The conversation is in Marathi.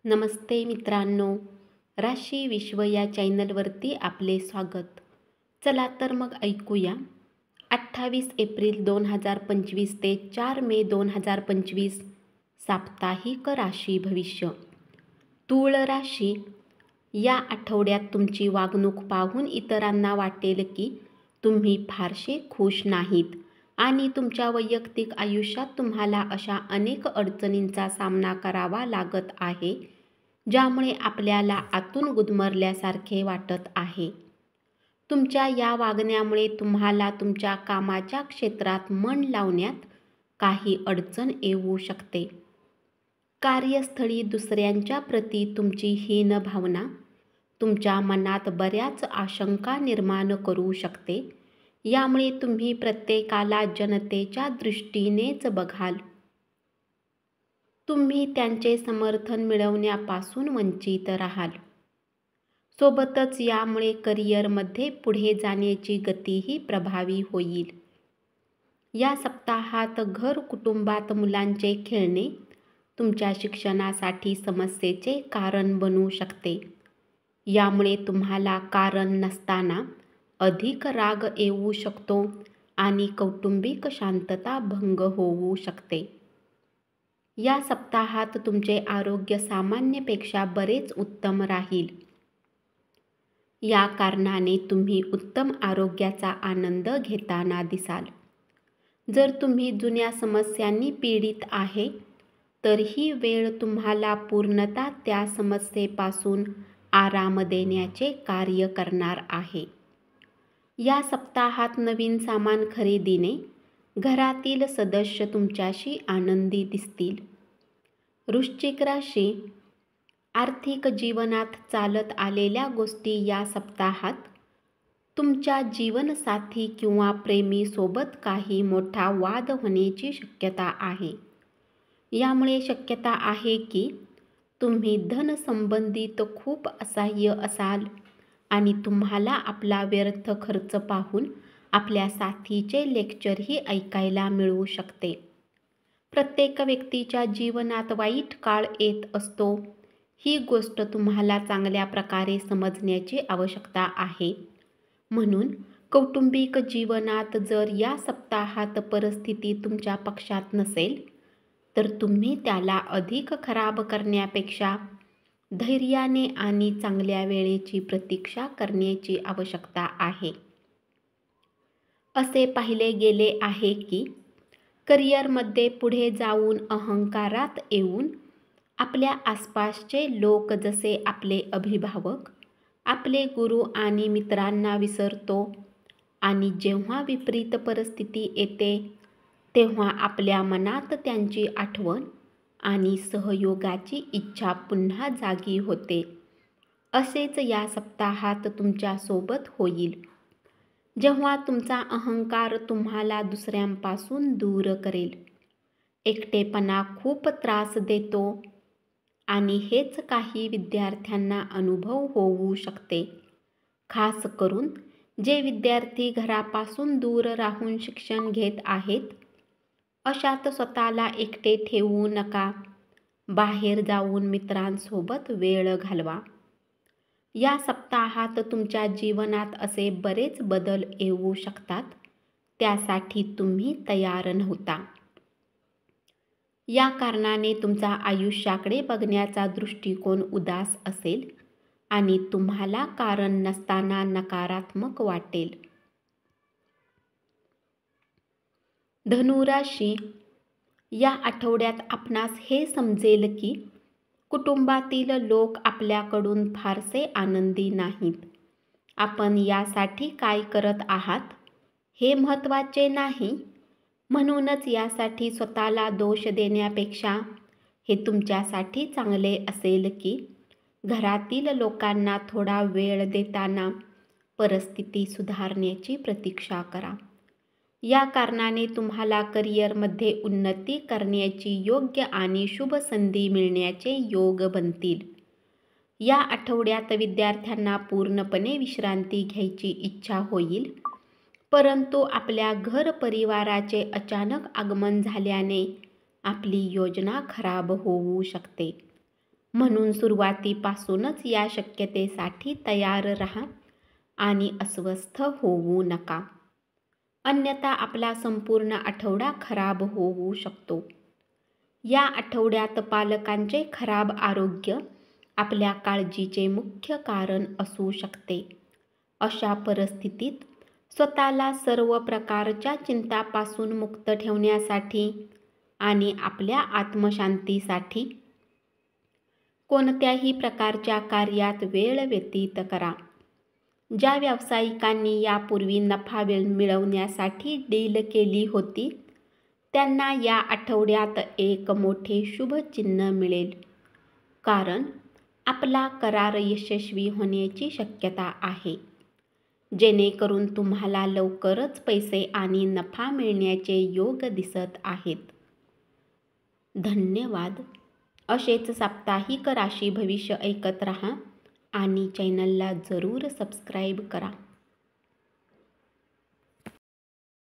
नमस्ते मित्रांनो, राशी विश्व या चॅनलवरती आपले स्वागत. चला तर मग ऐकूया 28 एप्रिल 2025 ते 4 मे 2025 साप्ताहिक राशी भविष्य. तूळ राशी. या आठवड्यात तुमची वागणूक पाहून इतरांना वाटेल की तुम्ही फारसे खुश नाहीत आणि तुमच्या वैयक्तिक आयुष्यात तुम्हाला अशा अनेक अडचणींचा सामना करावा लागत आहे ज्यामुळे आपल्याला आतून गुदमरल्यासारखे वाटत आहे. तुमच्या या वागण्यामुळे तुम्हाला तुमच्या कामाच्या क्षेत्रात मन लावण्यात काही अडचण येऊ शकते. कार्यस्थळी दुसऱ्यांच्या प्रती तुमची हीन भावना तुमच्या मनात बऱ्याच आशंका निर्माण करू शकते. यामुळे तुम्ही प्रत्येकाला जनतेच्या दृष्टीनेच बघाल. तुम्ही त्यांचे समर्थन मिळवण्यापासून वंचित राहाल. सोबतच यामुळे करिअरमध्ये पुढे जाण्याची गतीही प्रभावी होईल. या सप्ताहात घर कुटुंबात मुलांचे खेळणे तुमच्या शिक्षणासाठी समस्येचे कारण बनू शकते. यामुळे तुम्हाला कारण नसताना अधिक राग येऊ शकतो आणि कौटुंबिक शांतता भंग होऊ शकते. या सप्ताहात तुमचे आरोग्य सामान्यपेक्षा बरेच उत्तम राहील. या कारणाने तुम्ही उत्तम आरोग्याचा आनंद घेताना दिसाल. जर तुम्ही जुन्या समस्यांनी पीडित आहे तर ही वेळ तुम्हाला पूर्णतः त्या समस्येपासून आराम देण्याचे कार्य करणार आहे. या सप्ताहात नवीन सामान खरेदीने घरातील सदस्य तुमच्याशी आनंदी दिसतील. वृश्चिक राशी. आर्थिक जीवनात चालत आलेल्या गोष्टी या सप्ताहात तुमच्या जीवनसाथी किंवा प्रेमीसोबत काही मोठा वाद होण्याची शक्यता आहे. यामुळे शक्यता आहे की तुम्ही धनसंबंधित खूप असहाय्य असाल आणि तुम्हाला आपला व्यर्थ खर्च पाहून आपल्या साथीचे लेक्चरही ऐकायला मिळू शकते. प्रत्येक व्यक्तीच्या जीवनात वाईट काळ येत असतो. ही गोष्ट तुम्हाला चांगल्या प्रकारे समजण्याची आवश्यकता आहे. म्हणून कौटुंबिक जीवनात जर या सप्ताहात परिस्थिती तुमच्या पक्षात नसेल तर तुम्ही त्याला अधिक खराब करण्यापेक्षा धैर्याने आणि चांगल्या वेळेची प्रतीक्षा करण्याची आवश्यकता आहे. असे पाहिले गेले आहे की करिअरमध्ये पुढे जाऊन अहंकारात येऊन आपल्या आसपासचे लोक जसे आपले अभिभावक, आपले गुरु आणि मित्रांना विसरतो आणि जेव्हा विपरीत परिस्थिती येते तेव्हा आपल्या मनात त्यांची आठवण आणि सहयोगाची इच्छा पुन्हा जागी होते. असेच या सप्ताहात तुमच्यासोबत होईल. जेव्हा तुमचा अहंकार तुम्हाला दुसऱ्यांपासून दूर करेल. एकटेपणा खूप त्रास देतो आणि हेच काही विद्यार्थ्यांना अनुभव होऊ शकते. खास करून जे विद्यार्थी घरापासून दूर राहून शिक्षण घेत आहेत. अशात स्वतःला एकटे ठेवू नका. बाहेर जाऊन मित्रांसोबत वेळ घालवा. या सप्ताहात तुमच्या जीवनात असे बरेच बदल येऊ शकतात. त्यासाठी तुम्ही तयार नव्हता. या कारणाने तुमचा आयुष्याकडे बघण्याचा दृष्टिकोन उदास असेल आणि तुम्हाला कारण नसताना नकारात्मक वाटेल. धनुराशी. या आठवड्यात आपणास हे समजेल की कुटुंबातील लोक आपल्याकडून फारसे आनंदी नाहीत. आपण यासाठी काय करत आहात हे महत्त्वाचे नाही. म्हणूनच यासाठी स्वतःला दोष देण्यापेक्षा हे तुमच्यासाठी चांगले असेल की घरातील लोकांना थोडा वेळ देताना परिस्थिती सुधारण्याची प्रतीक्षा करा. या कारणाने तुम्हाला करिअरमध्ये उन्नती करण्याची योग्य आणि शुभ संधी मिळण्याचे योग बनतील. या आठवड्यात विद्यार्थ्यांना पूर्णपणे विश्रांती घ्यायची इच्छा होईल. परंतु आपल्या घर परिवाराचे अचानक आगमन झाल्याने आपली योजना खराब होऊ शकते. म्हणून सुरुवातीपासूनच या शक्यतेसाठी तयार राहा आणि अस्वस्थ होऊ नका. अन्यथा आपला संपूर्ण आठवडा खराब होऊ शकतो. या आठवड्यात पालकांचे खराब आरोग्य आपल्या काळजीचे मुख्य कारण असू शकते. अशा परिस्थितीत स्वतःला सर्व प्रकारच्या चिंतापासून मुक्त ठेवण्यासाठी आणि आपल्या आत्मशांतीसाठी कोणत्याही प्रकारच्या कार्यात वेळ व्यतीत करा. ज्या व्यावसायिकांनी यापूर्वी नफा मिळवण्यासाठी डील केली होती त्यांना या आठवड्यात एक मोठे शुभ चिन्ह मिळेल, कारण आपला करार यशस्वी होण्याची शक्यता आहे, जेणेकरून तुम्हाला लवकरच पैसे आणि नफा मिळण्याचे योग दिसत आहेत. धन्यवाद. असेच साप्ताहिक राशी भविष्य ऐकत रहा आणि चॅनलला जरूर सबस्क्राईब करा.